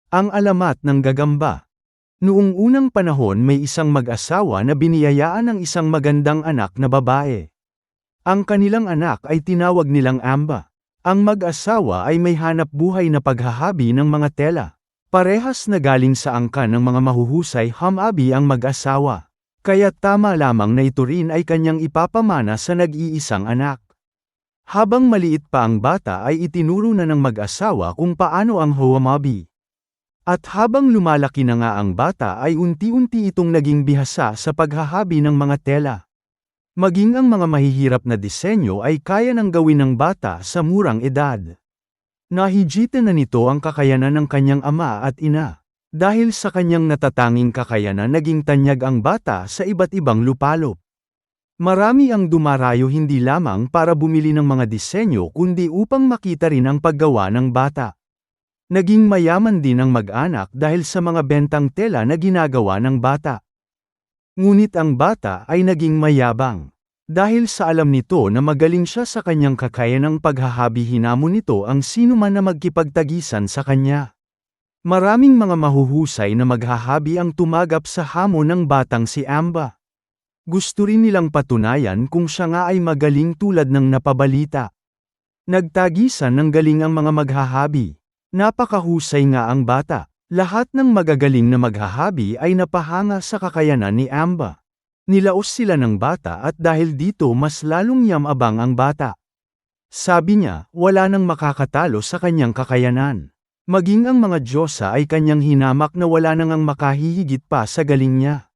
Ang alamat ng gagamba. Noong unang panahon may isang mag-asawa na biniyayaan ng isang magandang anak na babae. Ang kanilang anak ay tinawag nilang Amba. Ang mag-asawa ay may hanap buhay na paghahabi ng mga tela. Parehas na galing sa angkan ng mga mahuhusay hamabi ang mag-asawa. Kaya tama lamang na ito rin ay kanyang ipapamana sa nag-iisang anak. Habang maliit pa ang bata ay itinuro na ng mag-asawa kung paano ang hamabi. At habang lumalaki na nga ang bata ay unti-unti itong naging bihasa sa paghahabi ng mga tela. Maging ang mga mahihirap na disenyo ay kaya nang gawin ng bata sa murang edad. Nahigitan na nito ang kakayanan ng kanyang ama at ina. Dahil sa kanyang natatanging kakayanan naging tanyag ang bata sa iba't ibang lupalop. Marami ang dumarayo hindi lamang para bumili ng mga disenyo kundi upang makita rin ang paggawa ng bata. Naging mayaman din ang mag-anak dahil sa mga bentang tela na ginagawa ng bata. Ngunit ang bata ay naging mayabang. Dahil sa alam nito na magaling siya sa kanyang kakayanang paghahabi hinamon nito ang sinuman na magkipagtagisan sa kanya. Maraming mga mahuhusay na maghahabi ang tumagap sa hamon ng batang si Amba. Gusto rin nilang patunayan kung siya nga ay magaling tulad ng napabalita. Nagtagisan ng galing ang mga maghahabi. Napakahusay nga ang bata. Lahat ng magagaling na maghahabi ay napahanga sa kakayanan ni Amba. Nilaos sila ng bata at dahil dito mas lalong yamabang ang bata. Sabi niya, wala nang makakatalo sa kanyang kakayanan. Maging ang mga Diyosa ay kanyang hinamak na wala nang ang makahihigit pa sa galing niya.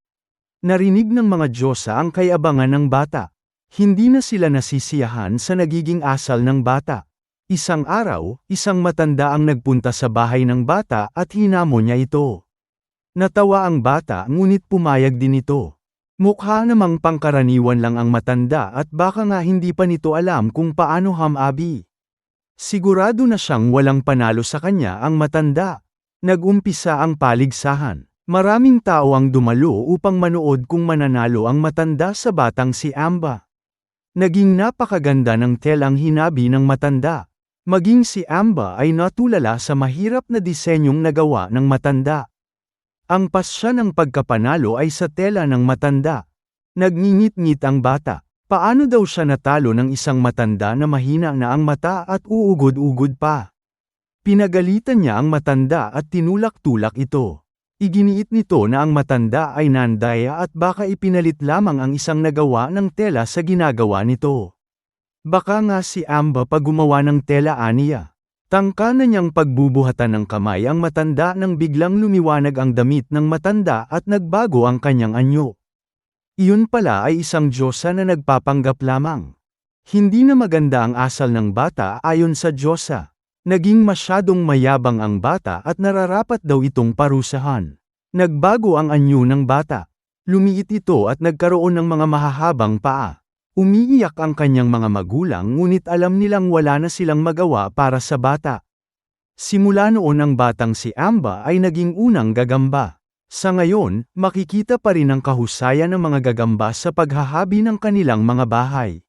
Narinig ng mga Diyosa ang kayabangan ng bata. Hindi na sila nasisiyahan sa nagiging asal ng bata. Isang araw, isang matanda ang nagpunta sa bahay ng bata at hinamon niya ito. Natawa ang bata ngunit pumayag din ito. Mukha namang pangkaraniwan lang ang matanda at baka nga hindi pa nito alam kung paano hamabi. Sigurado na siyang walang panalo sa kanya ang matanda. Nag-umpisa ang paligsahan. Maraming tao ang dumalo upang manood kung mananalo ang matanda sa batang si Amba. Naging napakaganda ng telang hinabi ng matanda. Maging si Amba ay natulala sa mahirap na disenyong nagawa ng matanda. Ang pasya ng pagkapanalo ay sa tela ng matanda. Nagngingit-ngit ang bata. Paano daw siya natalo ng isang matanda na mahina na ang mata at uugod-ugod pa? Pinagalitan niya ang matanda at tinulak-tulak ito. Iginiit nito na ang matanda ay nandaya at baka ipinalit lamang ang isang nagawa ng tela sa ginagawa nito. Baka nga si Amba pa gumawa ng tela aniya. Tangka na niyang pagbubuhatan ng kamay ang matanda nang biglang lumiwanag ang damit ng matanda at nagbago ang kanyang anyo. Iyon pala ay isang Diyosa na nagpapanggap lamang. Hindi na maganda ang asal ng bata ayon sa Diyosa. Naging masyadong mayabang ang bata at nararapat daw itong parusahan. Nagbago ang anyo ng bata. Lumiit ito at nagkaroon ng mga mahahabang paa. Umiiyak ang kanyang mga magulang ngunit alam nilang wala na silang magawa para sa bata. Simula noon ang batang si Amba ay naging unang gagamba. Sa ngayon, makikita pa rin ang kahusayan ng mga gagamba sa paghahabi ng kanilang mga bahay.